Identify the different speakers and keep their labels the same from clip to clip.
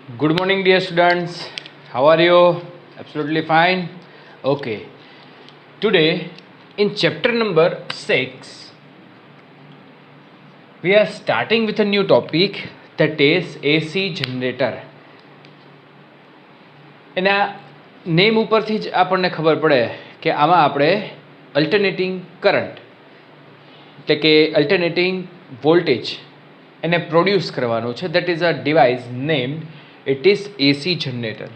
Speaker 1: Good morning, dear students. How are you? Absolutely fine. Okay. Today, in chapter number 6, we are starting with a new topic, that is AC generator. એના name ઉપરથી જ આપણને ખબર પડે કે આમાં આપણે અલ્ટરનેટિંગ કરંટ એટલે કે અલ્ટરનેટિંગ વોલ્ટેજ એને પ્રોડ્યુસ કરવાનો છે. That is a device named it is AC generator.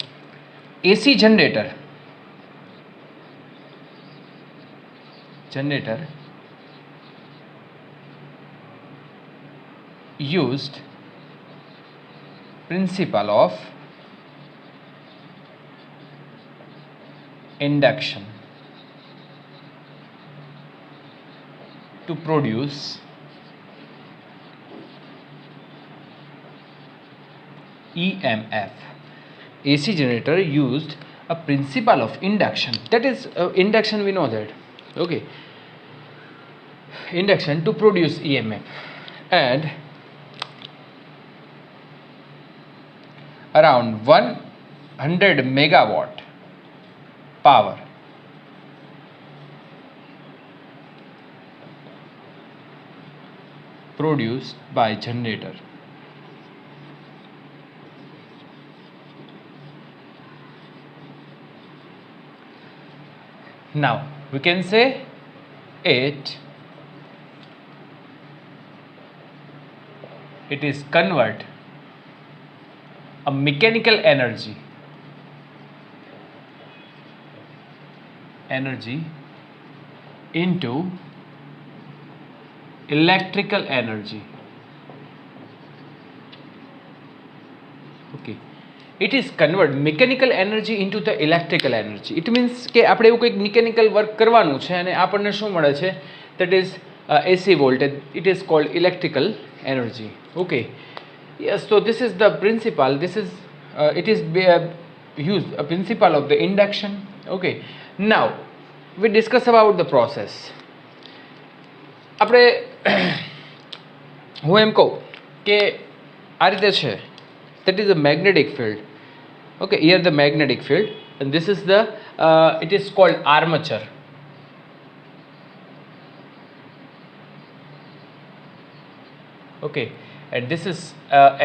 Speaker 1: AC generator used principle of induction to produce EMF. AC generator used a principle of induction. That is induction, we know that. Okay. Induction to produce EMF. And around 100 megawatt power produced by generator. Now we can say it is convert a mechanical energy into electrical energy. Okay. It is convert mechanical energy into the electrical energy. It means કે આપણે એવું કંઈક mechanical work કરવાનું છે અને આપણને શું મળે છે? That is AC voltage. It is called electrical energy. Okay. Yes, so this is the principle. This is it is used a principle of the induction. Okay. Now we discuss about the process. આપણે હું એમ કહું કે આ રીતે છે. That is a magnetic field. Okay, here the magnetic field, and this is the it is called armature. Okay, and this is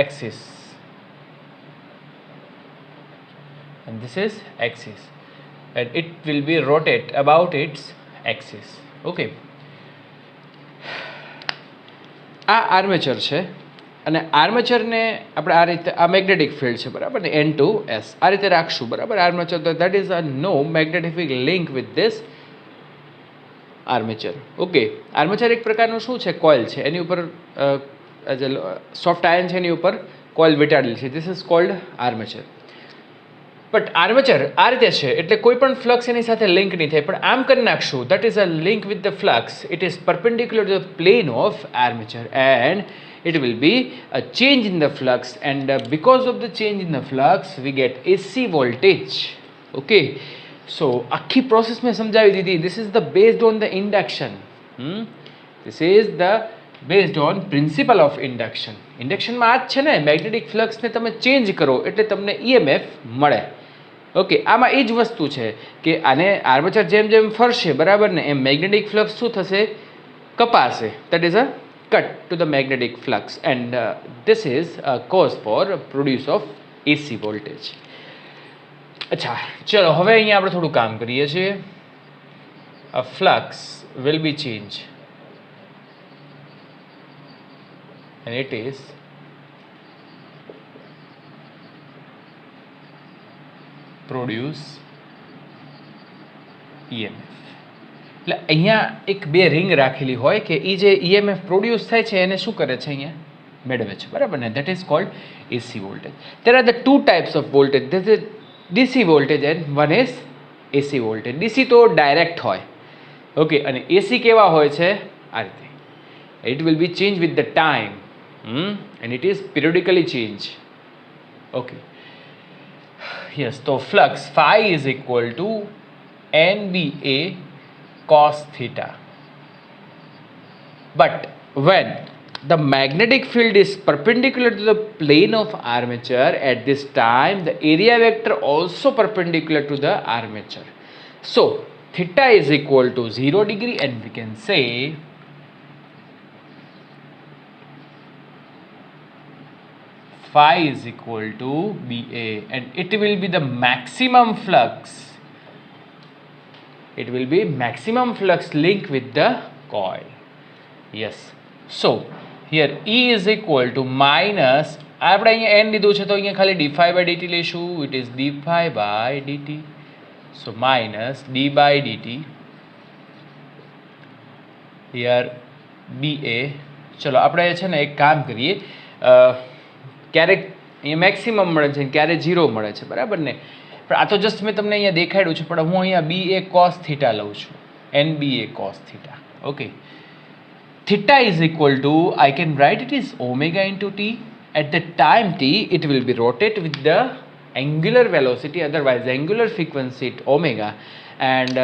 Speaker 1: axis, and this is axis, and it will be rotate about its axis. Okay, આ armature છે અને આર્મેચરને આપણે આ રીતે આ magnetic field છે બરાબર ને N2S આ રીતે રાખશું બરાબર આર્મેચર. તો that is a no magnetic link with this armature. Okay, armature એક પ્રકારનું શું છે? કોઇલ છે, એની ઉપર સોફ્ટ આયન છે, એની ઉપર કોઇલ વીંટાળેલી છે. This is called armature. But armature આ રીતે છે એટલે કોઈ પણ ફ્લક્સ એની સાથે લિંક નહીં થાય, પણ આમ કરી નાખશું. That is a link with the flux. It is perpendicular to the plane of armature and it will be a change in the flux, and because of the change in the flux we get AC voltage. Okay, so આખી process મેં સમજાવી દીધી. This is the based on the induction. This is the based on principle of induction. ઇન્ડક્શનમાં આ જ છે ને, magnetic ફ્લક્સને તમે change કરો એટલે તમને EMF મળે. ઓકે, આમાં એ જ વસ્તુ છે કે આને આર્મેચર જેમ જેમ ફરશે બરાબર ને એમ મેગ્નેટિક ફ્લક્સ શું થશે? કપાશે. That is a cut to the magnetic flux, and this is a cause for produce of AC voltage. અચ્છા, ચલો હવે અહીંયા આપણે થોડું કામ કરીએ છીએ. A flux will be changed and it is produce EMF. એટલે અહીંયા એક બે રિંગ રાખેલી હોય કે એ જે EMF પ્રોડ્યુસ થાય છે એને શું કરે છે? અહીંયા મેળવે છે બરાબર ને. That is called AC voltage. There are the two types of voltage. This is DC voltage and one is AC voltage. DC તો ડાયરેક્ટ હોય. ઓકે, અને AC કેવા હોય છે? આ રીતે. It will be change with the time and it is periodically change. Okay, yes. તો ફ્લક્સ phi is equal to NBA cos theta. But when the magnetic field is perpendicular to the plane of armature, at this time the area vector also perpendicular to the armature. So theta is equal to 0 degree, and we can say phi is equal to BA, and it will be the maximum flux. It will be maximum flux link with the coil. Yes. So here E is equal to minus, આપણે અહીંયા n લીધું છે તો અહીંયા ખાલી d phi by dt લેશું. It is d phi by dt. So minus d by dt. Here BA. ચલો આપણે છે ને એક કામ કરીએ, ક્યારેક અહીંયા મેક્સિમમ મળે છે, ક્યારેક 0 મળે છે, બરાબર ને? પણ આ તો જસ્ટ મેં તમને અહીંયા દેખાડ્યું છે, પણ હું અહીંયા BA cos theta લઉં છું, NBA cos theta. Okay, theta is equal to, I can write it is omega into t. At the time t, it will be rotate with the angular velocity, otherwise angular frequency at omega. And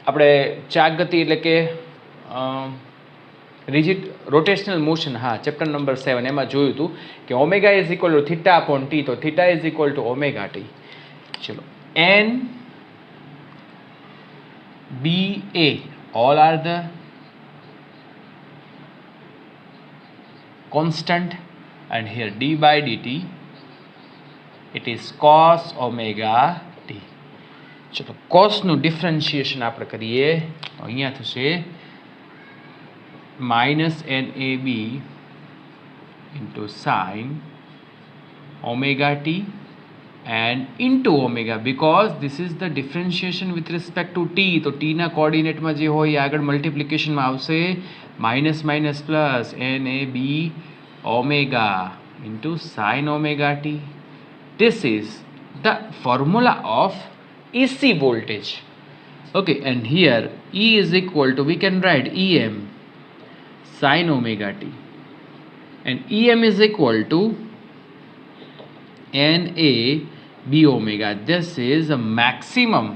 Speaker 1: આપણે ચાક ગતિ એટલે કે rigid rotational motion, હા, chapter number 7 એમાં જોયું હતું કે omega is equal to theta upon T, તો theta is equal to omega T. ચલો, N B A all are the constant, and here d by dt it is cos omega t. ચલો, cos નું differentiation આપણે કરીએ, અહીંયા થશે minus NAB into sin omega t and into omega, because this is the differentiation with respect to t. તો t ના કોઓર્ડિનેટમાં જે હોય એ આગળ મલ્ટિપ્લિકેશનમાં આવશે, minus minus plus NAB omega into sin omega t. This is the formula of AC voltage. Okay, and here E is equal to, we can write EM sin omega t, and EM is equal to NAB omega. This is a maximum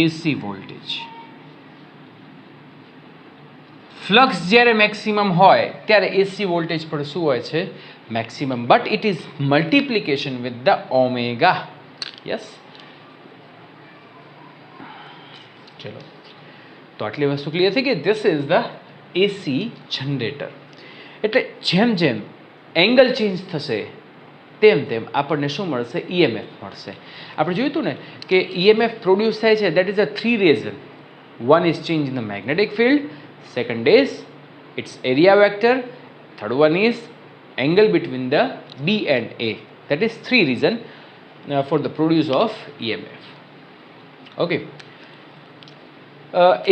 Speaker 1: AC voltage. Flux જ્યારે maximum હોય ત્યારે AC voltage પર શું હોય છે? Maximum, but it is multiplication with the omega. Yes. ચલો, તો આટલી વસ્તુ ક્લિયર થઈ ગઈ. This is the AC generator. એટલે જેમ જેમ એંગલ ચેન્જ થશે તેમ તેમ આપણને શું મળશે? EMF મળશે. આપણે જોયું હતું ને કે EMF પ્રોડ્યુસ થાય છે, that is a 3 reason. One is change in the magnetic field, second is its area vector, third one is angle between the B and A. That is 3 reason for the produce of EMF. Okay.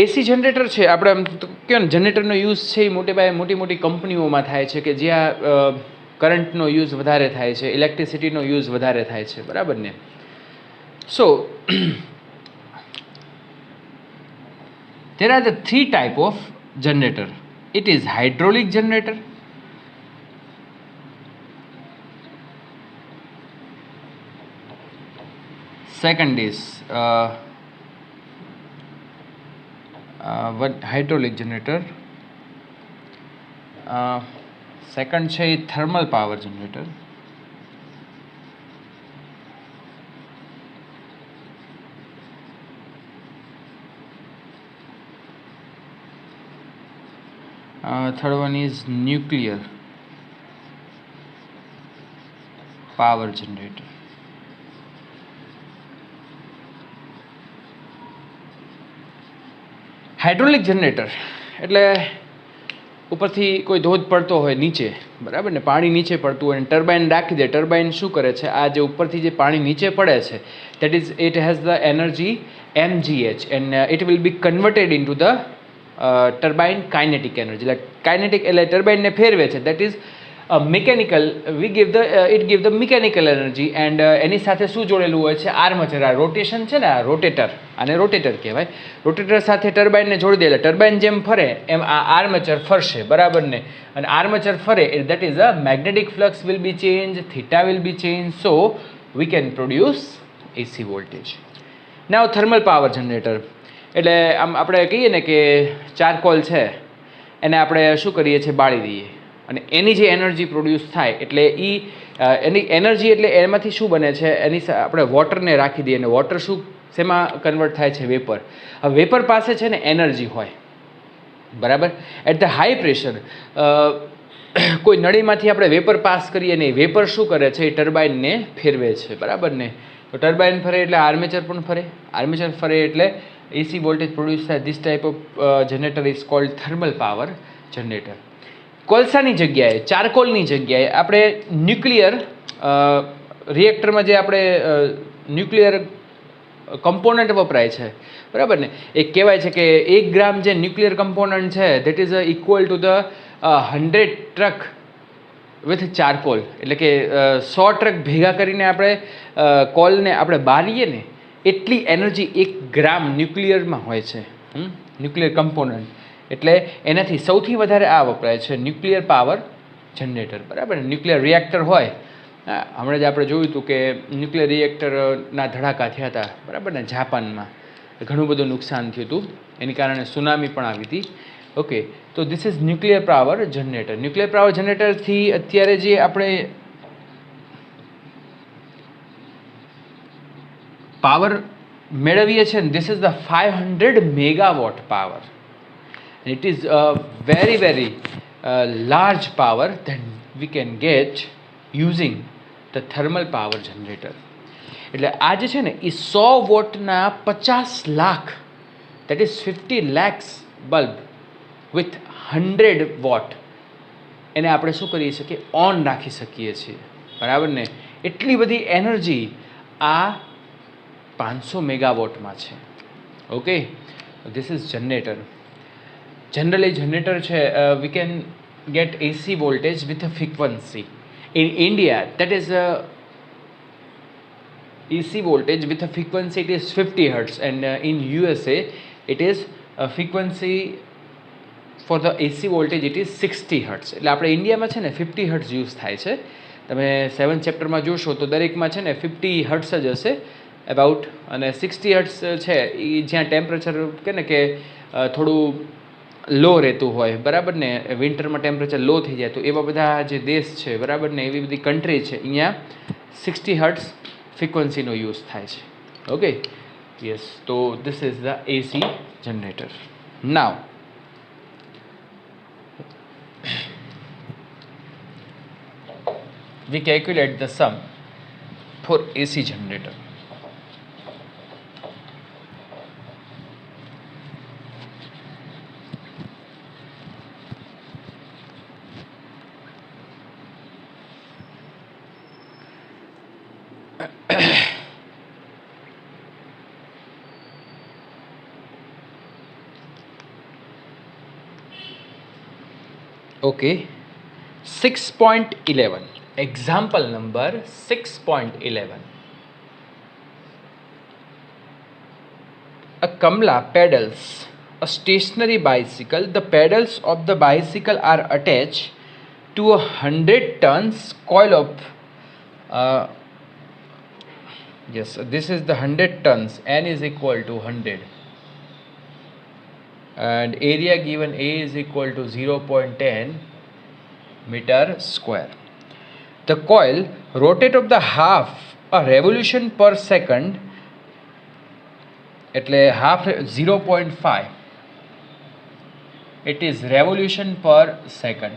Speaker 1: AC generator છે, આપણે આમ કહો ને જનરેટરનો use છે એ મોટે ભાગે મોટી મોટી કંપનીઓમાં થાય છે કે જ્યાં કરંટનો યુઝ વધારે થાય છે, ઇલેક્ટ્રિસિટીનો યુઝ વધારે થાય છે, બરાબર ને? સો there are the 3 type of generator. It is hydraulic generator, second is what hydraulic generator, second છે thermal power generator, third one is nuclear power generator. Hydraulic generator એટલે ઉપરથી કોઈ ધોધ પડતો હોય નીચે, બરાબર ને? પાણી નીચે પડતું હોય અને ટર્બાઇન રાખી દે. ટર્બાઇન શું કરે છે? આ જે ઉપરથી જે પાણી નીચે પડે છે, that is it has the energy mgh, and it will be converted in to the turbine kinetic energy. એટલે કાઇનેટિક એટલે ટર્બાઇનને ફેરવે છે, that is mechanical, we give the it give the mechanical energy. And એની સાથે શું જોડેલું હોય છે? આર્મચર. આ રોટેશન છે ને, આ રોટેટર, આને રોટેટર કહેવાય. રોટેટર સાથે ટર્બાઇનને જોડી દે એટલે ટર્બાઇન જેમ ફરે એમ આ આર્મચર ફરશે, બરાબર ને? અને આર્મચર ફરે that is a magnetic flux will be change, theta will be change, so we can produce AC voltage. Now thermal power generator એટલે આમ આપણે કહીએ ને કે ચારકોલ છે એને આપણે શું કરીએ છીએ, બાળી દઈએ, અને એની જે એનર્જી પ્રોડ્યુસ થાય એટલે એની એનર્જી એટલે એમાંથી શું બને છે, એની આપણે વોટરને રાખી દઈએ, અને વોટર શું શેમાં કન્વર્ટ થાય છે, વેપર. હવે વેપર પાસે છે ને એનર્જી હોય, બરાબર. એટ ધ હાઈ પ્રેશર કોઈ નળીમાંથી આપણે વેપર પાસ કરીએ ને, વેપર શું કરે છે, એ ટર્બાઇનને ફેરવે છે, બરાબર ને. તો ટર્બાઇન ફરે એટલે આર્મેચર પણ ફરે, આર્મેચર ફરે એટલે એસી વોલ્ટેજ પ્રોડ્યુસ થાય. This type of generator is called thermal power generator. કોલસાની જગ્યાએ, ચારકોલની જગ્યાએ આપણે ન્યુક્લિયર રિએક્ટરમાં જે આપણે ન્યુક્લિયર કમ્પોનન્ટ વપરાય છે, બરાબર ને. એ કહેવાય છે કે 1 ગ્રામ જે ન્યુક્લિયર કમ્પોનન્ટ છે that is equal to the 100 truck with charcoal. એટલે કે 100 ટ્રક ભેગા કરીને આપણે કોલને આપણે બારીએ ને એટલી એનર્જી 1 ગ્રામ ન્યુક્લિયરમાં હોય છે, ન્યુક્લિયર કમ્પોનન્ટ. એટલે એનાથી સૌથી વધારે આ વપરાય છે ન્યુક્લિયર પાવર જનરેટર, બરાબર. ન્યુક્લિયર રિએક્ટર હોય, હમણાં જ આપણે જોયું હતું કે ન્યુક્લિયર રિએક્ટરના ધડાકા થયા હતા, બરાબર ને, જાપાનમાં. ઘણું બધું નુકસાન થયું હતું, એની કારણે સુનામી પણ આવી હતી. ઓકે, તો this is nuclear power generator. Nuclear power જનરેટરથી અત્યારે જે આપણે પાવર મેળવીએ છીએ ને, this is the 500 megawatt power. It is a very large power that we can get using the thermal power generator. એટલે આ જે છે ને એ 100 વોટના 50 lakh, that is 50 lakhs bulb with 100 watt એને આપણે શું કરી શકીએ, ઓન રાખી શકીએ છીએ, બરાબર ને. એટલી બધી એનર્જી આ 500 મેગાવોટમાં છે. Okay, this is generator. Generally generator છે, we can get AC voltage with a frequency. In India that is AC voltage with a frequency it is 50 hertz, and in USA it is a frequency for the AC voltage it is 60 hertz. એટલે આપણે ઇન્ડિયામાં છે ને 50 hertz use થાય છે. તમે 7th ચેપ્ટરમાં જોશો તો દરેકમાં છે ને 50 hertz જ હશે અબાઉટ, અને 60 hertz છે એ જ્યાં ટેમ્પરેચર કે ને કે થોડું લો રહેતું હોય, બરાબર ને, વિન્ટરમાં ટેમ્પરેચર લો થઈ જાય, તો એવા બધા જે દેશ છે, બરાબર ને, એવી બધી કન્ટ્રી છે, અહીંયા 60 હર્ટ્ઝ ફ્રીક્વન્સીનો યુઝ થાય છે. Okay, yes. તો this is the AC generator. Now we calculate the sum for AC generator. Okay, 6.11, example number 6.11. A Kamla pedals a stationary bicycle. The pedals of the bicycle are attached to a 100 tons coil of yes, this is the 100 tons. N is equal to 100, and area given A is equal to 0.10 meter square. The coil rotate of the half a revolution per second, એટલે half 0.5, it is revolution per second.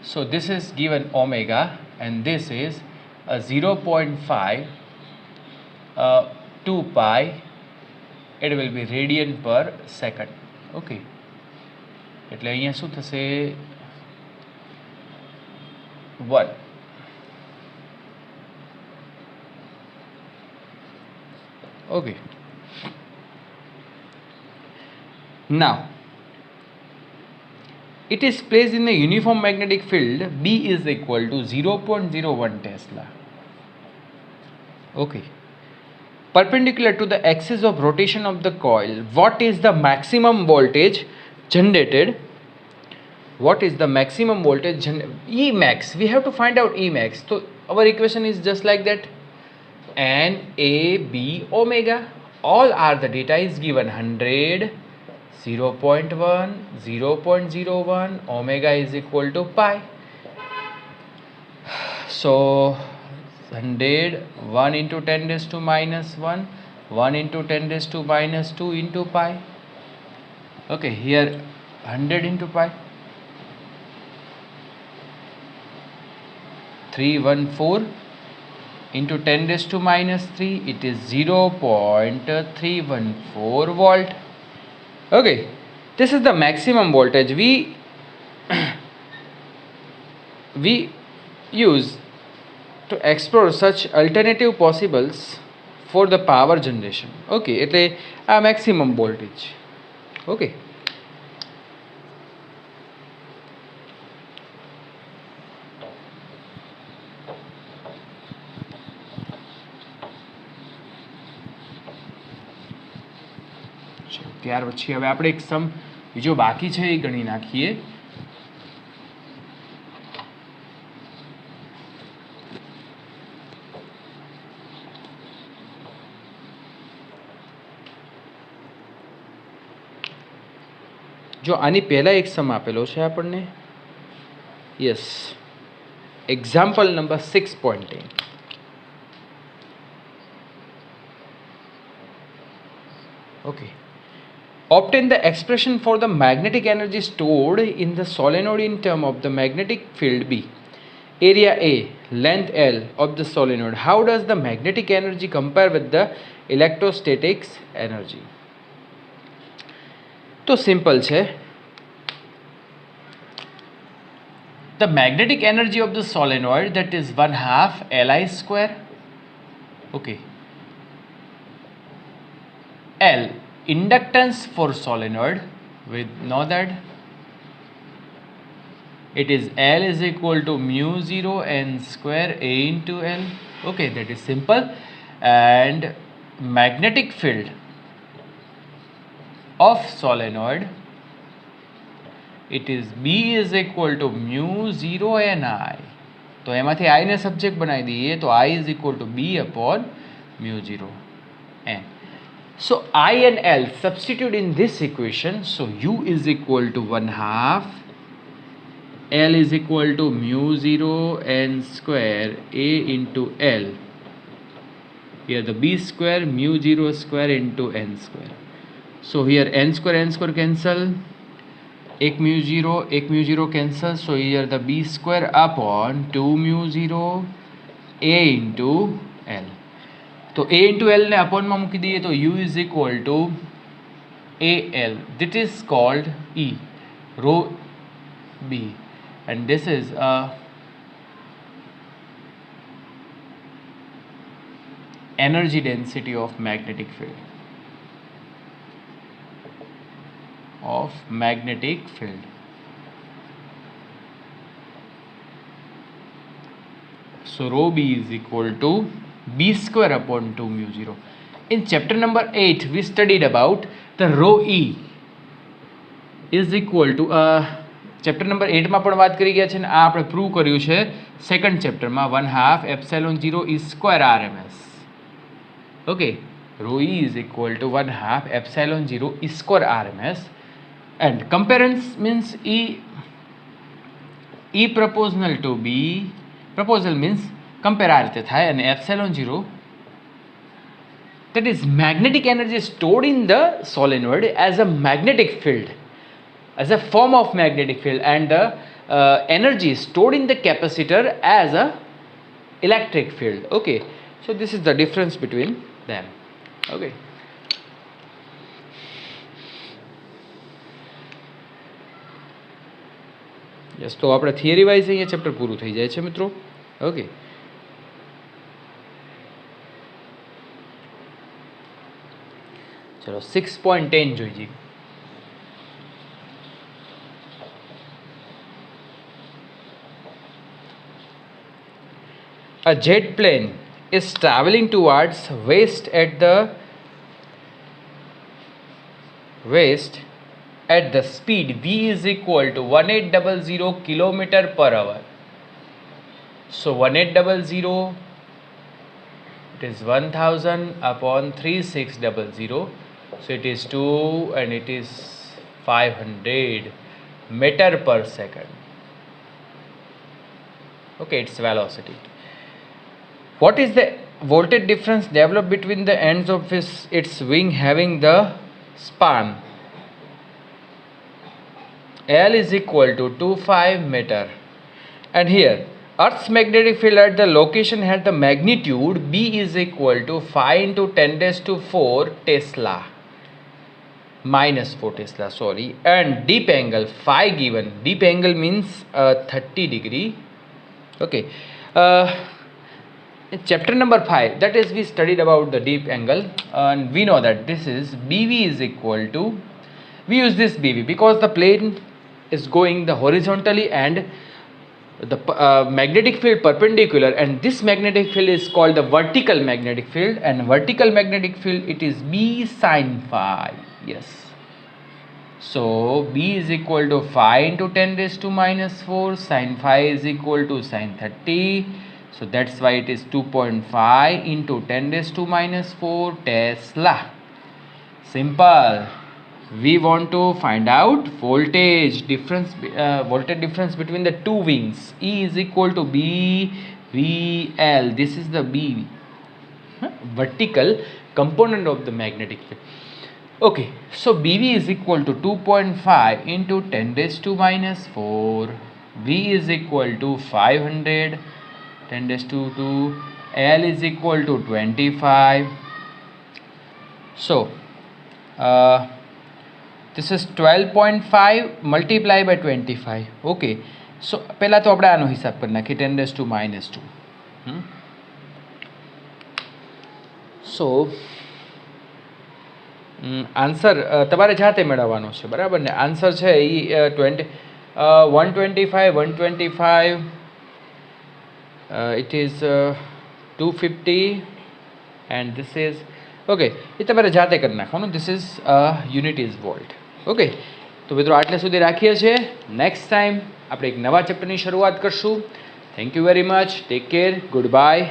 Speaker 1: So this is given omega, and this is a 0.5 2 pi, it will be radian per second. Okay, એટલે અહીંયા શું થશે, 1. Okay, now it is placed in a uniform magnetic field. B is equal to 0.01 Tesla. Okay, perpendicular to the axis of rotation of the coil. What is the maximum voltage generated? What is the maximum voltage Emax? We have to find out Emax. So our equation is just like that. N A B omega. All are the data is given 100, 0.1, 0.01, omega is equal to pi. So 100, 1 into 10 raised to minus 1, 1 into 10 raised to minus 2 into pi. Okay, here 100 into pi. 314 into 10 raised to minus 3, it is 0.314 volt. Okay, this is the maximum voltage we use to explore such alternative possibles for the power generation. Okay, એટલે આ maximum voltage. Okay. ત્યાર પછી હવે આપણે એક સમ બીજો બાકી છે એ ગણી નાખીએ. જો આની પહેલા એક સમ આપેલો છે આપણને. Yes, example number 6.10. Okay. Obtain the expression for the magnetic energy stored in the solenoid in term of the magnetic field B, area A, length L of the solenoid. How does the magnetic energy compare with the electrostatics energy? तो simple છે. The magnetic energy of the solenoid, that is 1/2 Li square. Okay. L, inductance for solenoid, we know that it is L is equal to mu 0 n square A into L. Okay, that is simple. And magnetic field of solenoid, it is B is equal to mu 0 n I. तो એમાંથી I ને subject બનાવી દઈએ તો I is equal to B upon mu 0 n. So I and L substitute in this equation. So U is equal to 1/2 L is equal to mu 0 n square A into L. Here the B square mu 0 square into n square. So here n square cancel. एक mu 0 cancel. So here the B square upon 2 mu 0 A into L. तो A into L ने upon में मूकी दिए तो U is equal to AL. That is called E, rho B, and this is a energy density of magnetic field. So rho B is equal to B square upon 2 mu 0. In chapter number 8 we studied about the rho E is equal to chapter number 8 માં પણ વાત કરી ગયા છે ને આ આપણે prove કર્યું છે second ચેપ્ટરમાં 1/2 epsilon 0 E square RMS. Okay, rho E is equal to 1/2 epsilon 0 E square RMS, and comparison means E proportional to B. Proposal means compare આ રીતે થાય, અને epsilon 0 that is magnetic energy stored in the solenoid as a magnetic field, as a form of magnetic field, and the energy stored in the capacitor as a electric field. Okay, so this is the difference between them. Okay, yes, તો આપણે theory wise અહીંયા chapter પૂરું થઈ જાય છે મિત્રો. Okay, ચલો 6.10 જોઈએ. A jet plane is traveling towards west at the speed v is equal to 1800 kilometer per hour. So 1800, it is 1000 upon 3600. So it is 2 and it is 500 meter per second. Okay, its velocity. What is the voltage difference developed between the ends of its wing having the span? L is equal to 25 meter, and here Earth's magnetic field at the location had the magnitude B is equal to 5 into 10 raised to 4 Tesla, minus 4 Tesla, sorry, and deep angle phi given. Deep angle means 30 degree. Okay, in chapter number 5, that is, we studied about the deep angle, and we know that this is BV is equal to, we use this BV because the plane is going the horizontally and the magnetic field perpendicular, and this magnetic field is called the vertical magnetic field, and vertical magnetic field, it is B sin phi. Yes, so B is equal to 5 into 10 raised to minus 4, sin phi is equal to sin 30, so that's why it is 2.5 into 10 raised to minus 4 Tesla. Simple. We want to find out voltage difference between the two wings. E is equal to B V L. This is the B, vertical component of the magnetic field. Okay, so BV is equal to 2.5 into 10 raised to minus 4. V is equal to 500, 10 raised to 2. L is equal to 25. So, this is 12.5 multiplied by 25. Okay, so પહેલા તો આપણે આનો હિસાબ કરી નાખીએ 10 raised to minus 2. So answer તમારે જાતે મેળવવાનો છે, બરાબર ને? આન્સર છે એ 125 it is 250 and this is okay, એ તમારે જાતે કરી નાખવાનું. This is unit is volt. Okay, તો મિત્રો આટલે સુધી રાખીએ છીએ. નેક્સ્ટ ટાઈમ આપણે એક નવા ચેપ્ટરની શરૂઆત કરશું. Thank you very much. Take care. Good bye.